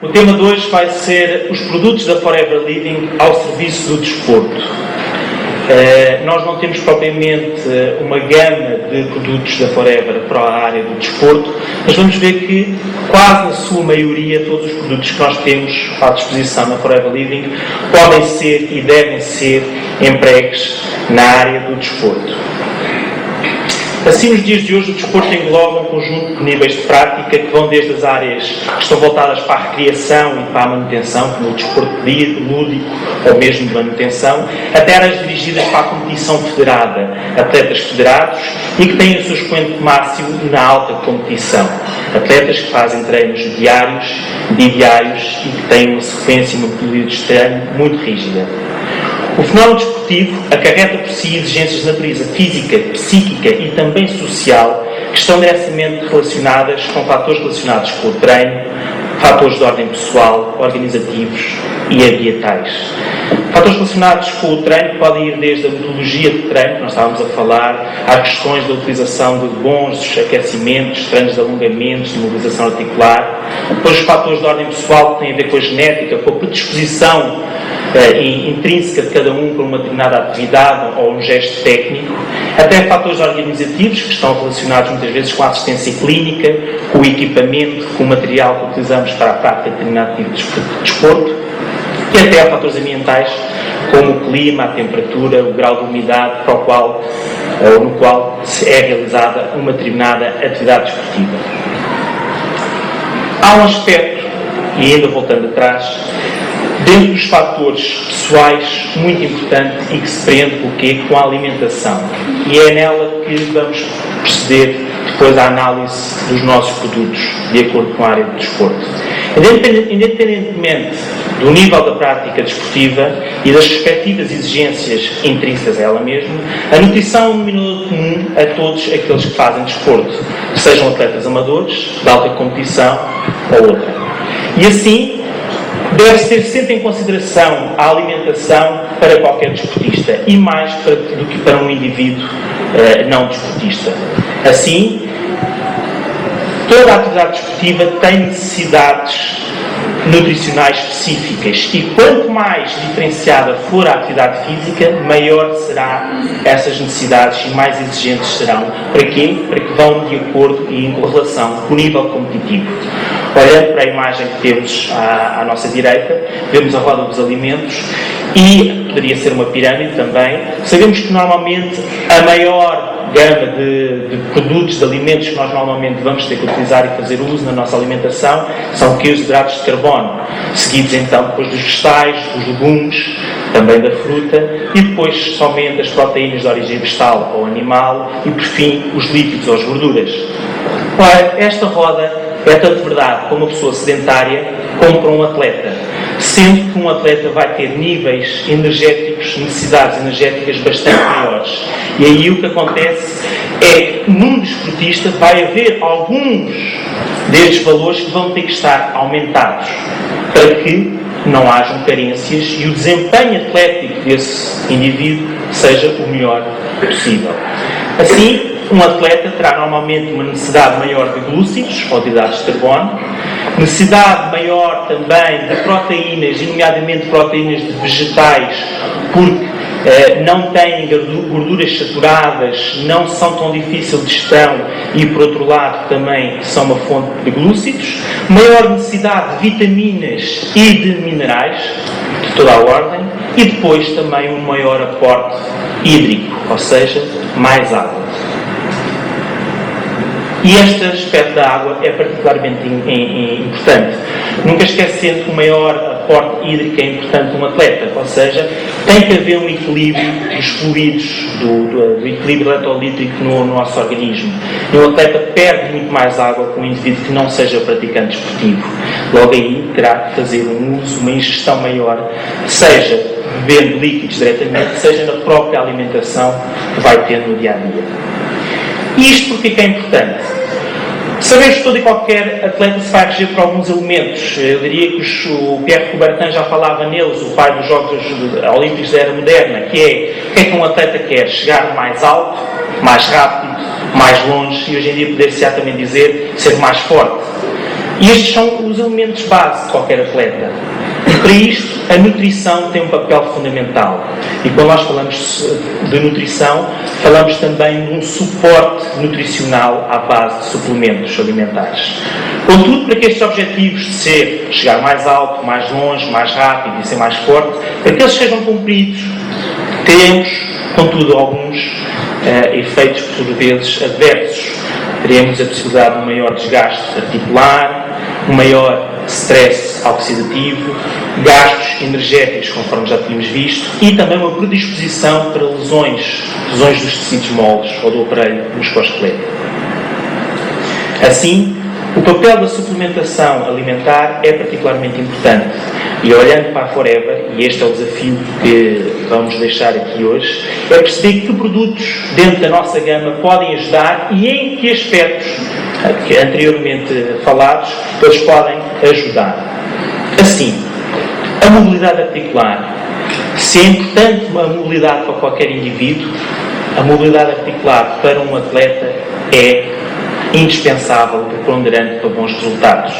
O tema de hoje vai ser os produtos da Forever Living ao serviço do desporto. Nós não temos propriamente uma gama de produtos da Forever para a área do desporto, mas vamos ver que quase na sua maioria todos os produtos que nós temos à disposição na Forever Living podem ser e devem ser empregues na área do desporto. Assim, nos dias de hoje, o desporto engloba um conjunto de níveis de prática que vão desde as áreas que estão voltadas para a recriação e para a manutenção, como o desporto lúdico ou mesmo de manutenção, até áreas dirigidas para a competição federada, atletas federados e que têm o seu expoente máximo na alta competição. Atletas que fazem treinos diários, bidiários e que têm uma sequência e uma metodologia de treino muito rígida. O fenómeno desportivo acarreta por si exigências de natureza física, psíquica e também social que estão diretamente relacionadas com fatores relacionados com o treino, fatores de ordem pessoal, organizativos e ambientais. Fatores relacionados com o treino podem ir desde a metodologia de treino, que nós estávamos a falar, às questões da utilização de bons aquecimentos, treinos de alongamentos, de mobilização articular. Depois os fatores de ordem pessoal que têm a ver com a genética, com a predisposição intrínseca de cada um para uma determinada atividade ou um gesto técnico, até fatores organizativos que estão relacionados muitas vezes com a assistência clínica, com o equipamento, com o material que utilizamos para a prática de determinado tipo de desporto, e até a fatores ambientais como o clima, a temperatura, o grau de umidade para o qual, ou no qual é realizada uma determinada atividade desportiva. Há um aspecto, e ainda voltando atrás, dentro dos fatores pessoais muito importante e que se prende com o quê? Com a alimentação. E é nela que vamos proceder depois à análise dos nossos produtos, de acordo com a área do desporto. Independentemente do nível da prática desportiva e das respectivas exigências intrínsecas a ela mesma, a nutrição é um denominador comum a todos aqueles que fazem desporto, sejam atletas amadores, de alta competição ou outra. E assim, deve ter sempre em consideração a alimentação para qualquer desportista e mais do que para um indivíduo não desportista. Assim, toda a atividade desportiva tem necessidades nutricionais específicas e quanto mais diferenciada for a atividade física, maior serão essas necessidades e mais exigentes serão. Para quê? Para que vão de acordo e em correlação com o nível competitivo. Olhando para a imagem que temos à nossa direita, vemos a roda dos alimentos e poderia ser uma pirâmide também. Sabemos que normalmente a maior gama de produtos, de alimentos que nós normalmente vamos ter que utilizar e fazer uso na nossa alimentação são os hidratos de carbono, seguidos então depois dos vegetais, dos legumes, também da fruta e depois somente as proteínas de origem vegetal ou animal e por fim os lípidos ou as gorduras. Ora, esta roda é tanto verdade para uma pessoa sedentária como para um atleta, sendo que um atleta vai ter níveis energéticos, necessidades energéticas bastante maiores. E aí o que acontece é que num desportista vai haver alguns destes valores que vão ter que estar aumentados para que não hajam carências e o desempenho atlético desse indivíduo seja o melhor possível. Assim, um atleta terá normalmente uma necessidade maior de glúcidos, ou de hidratos de carbono, necessidade maior também de proteínas, nomeadamente proteínas de vegetais, porque não têm gorduras saturadas, não são tão difíceis de gestão e, por outro lado, também são uma fonte de glúcidos, maior necessidade de vitaminas e de minerais, de toda a ordem, e depois também um maior aporte hídrico, ou seja, mais água. E este aspecto da água é particularmente importante. Nunca esquecendo que o maior aporte hídrico é importante para um atleta, ou seja, tem que haver um equilíbrio dos fluidos, do equilíbrio eletrolítico no nosso organismo. E um atleta perde muito mais água que um indivíduo que não seja praticante desportivo. Logo aí terá que fazer um uso, uma ingestão maior, seja bebendo líquidos diretamente, seja na própria alimentação que vai ter no dia-a-dia. Isto porque é importante? Sabemos que todo e qualquer atleta se vai reger por alguns elementos. Eu diria que o Pierre Coubertin já falava neles, o pai dos Jogos Olímpicos da Era Moderna, que é o que é que um atleta quer? Chegar mais alto, mais rápido, mais longe e hoje em dia poder-se também dizer ser mais forte. E estes são os elementos base de qualquer atleta. E para isto, a nutrição tem um papel fundamental. E quando nós falamos de nutrição, falamos também de um suporte nutricional à base de suplementos alimentares. Contudo, para que estes objetivos de chegar mais alto, mais longe, mais rápido e ser mais forte, para que eles sejam cumpridos, teremos, contudo, alguns efeitos, por vezes, adversos. Teremos a possibilidade de um maior desgaste articular, um maior stress oxidativo, gastos energéticos, conforme já tínhamos visto, e também uma predisposição para lesões dos tecidos moles ou do aparelho musculoesquelético. Assim, o papel da suplementação alimentar é particularmente importante. E olhando para a Forever, e este é o desafio que vamos deixar aqui hoje, é perceber que produtos dentro da nossa gama podem ajudar e em que aspectos, que anteriormente falados, eles podem ajudar. Assim, a mobilidade articular. Se é importante a mobilidade para qualquer indivíduo, a mobilidade articular para um atleta é indispensável, preponderante para bons resultados.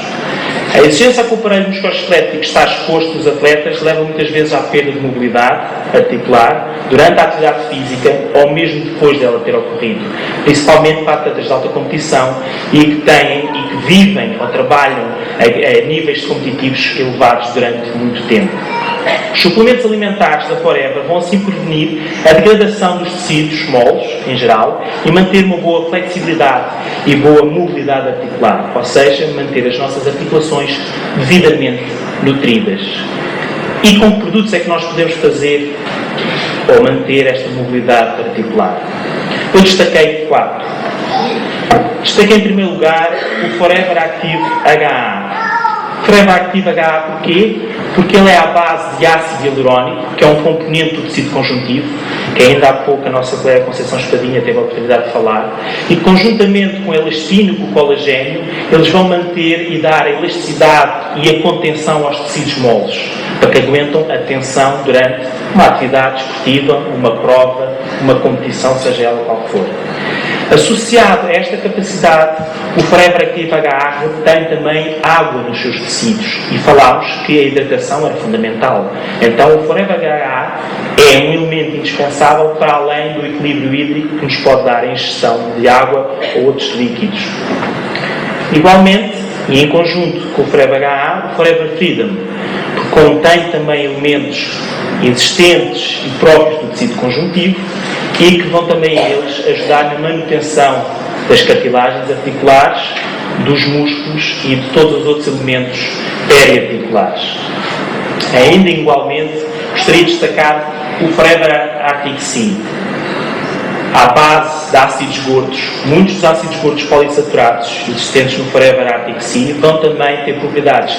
A exigência que o aparelho musculoesquelético está exposto nos atletas leva muitas vezes à perda de mobilidade articular durante a atividade física ou mesmo depois dela ter ocorrido, principalmente para atletas de alta competição e que vivem ou trabalham a níveis competitivos elevados durante muito tempo. Os suplementos alimentares da Forever vão assim prevenir a degradação dos tecidos moles, em geral, e manter uma boa flexibilidade e boa mobilidade articular, ou seja, manter as nossas articulações devidamente nutridas. E com que produtos é que nós podemos fazer ou manter esta mobilidade articular? Eu destaquei 4. Destaquei em primeiro lugar o Forever Active HA. Forever Active HA porquê? Porque ele é à base de ácido hialurónico, que é um componente do tecido conjuntivo, que ainda há pouco a nossa colega Conceição Espadinha teve a oportunidade de falar, e conjuntamente com a elastina e com o colagênio, eles vão manter e dar a elasticidade e a contenção aos tecidos moles, para que aguentam a tensão durante uma atividade esportiva, uma prova, uma competição, seja ela qual for. Associado a esta capacidade, o Forever Active HA retém também água nos seus tecidos e falámos que a hidratação era fundamental. Então o Forever HA é um elemento indispensável para além do equilíbrio hídrico que nos pode dar a ingestão de água ou outros líquidos. Igualmente, e em conjunto com o Forever HA, o Forever Freedom, que contém também elementos existentes e próprios do tecido conjuntivo e que vão também eles ajudar na manutenção das cartilagens articulares, dos músculos e de todos os outros elementos periarticulares. Ainda igualmente, gostaria de destacar o Forever Arctic Sea, à base de ácidos gordos. Muitos dos ácidos gordos poliinsaturados existentes no Forever Arctic Sea vão também ter propriedades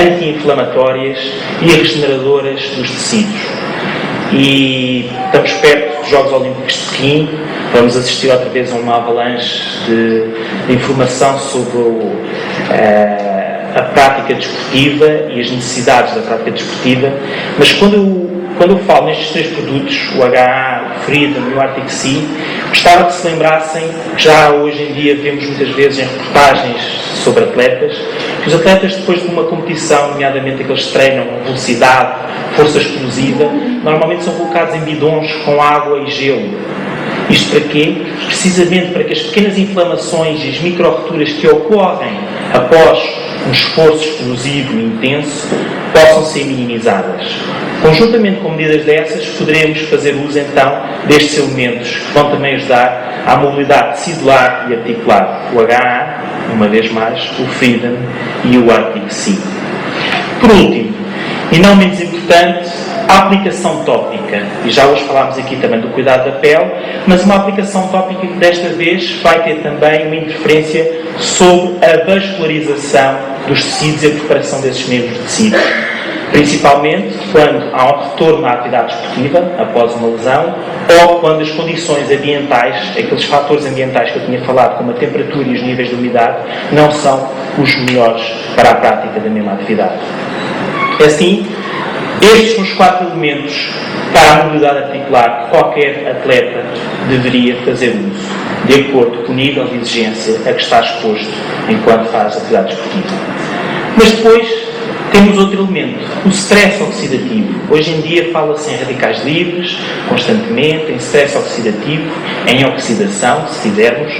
anti-inflamatórias e regeneradoras dos tecidos. E estamos perto dos Jogos Olímpicos de Pequim, vamos assistir outra vez a uma avalanche de informação sobre a prática desportiva e as necessidades da prática desportiva, mas quando eu falo nestes 3 produtos, o HA, o Freedom e o Arctic Sea, gostava que se lembrassem, que já hoje em dia vemos muitas vezes em reportagens sobre atletas, que os atletas depois de uma competição, nomeadamente aqueles que treinam velocidade, força explosiva, normalmente são colocados em bidões com água e gelo. Isto para quê? Precisamente para que as pequenas inflamações e as micro-rupturas que ocorrem após um esforço explosivo e intenso possam ser minimizadas. Conjuntamente com medidas dessas, poderemos fazer uso então destes elementos que vão também ajudar à mobilidade tecidular e articular. O HA, uma vez mais, o Freedom e o Arctic Sea. Por último, e não menos importante, a aplicação tópica. E já hoje falámos aqui também do cuidado da pele, mas uma aplicação tópica que desta vez vai ter também uma interferência sobre a vascularização dos tecidos e a preparação desses mesmos tecidos. Principalmente quando há um retorno à atividade esportiva, após uma lesão, ou quando as condições ambientais, aqueles fatores ambientais que eu tinha falado, como a temperatura e os níveis de umidade, não são os melhores para a prática da mesma atividade. Assim, estes são os 4 elementos para a mobilidade articular que qualquer atleta deveria fazer uso. de acordo com o nível de exigência a que está exposto enquanto faz atividade desportiva. Mas depois temos outro elemento, o stress oxidativo. Hoje em dia fala-se em radicais livres, constantemente, em stress oxidativo, em oxidação, se quisermos,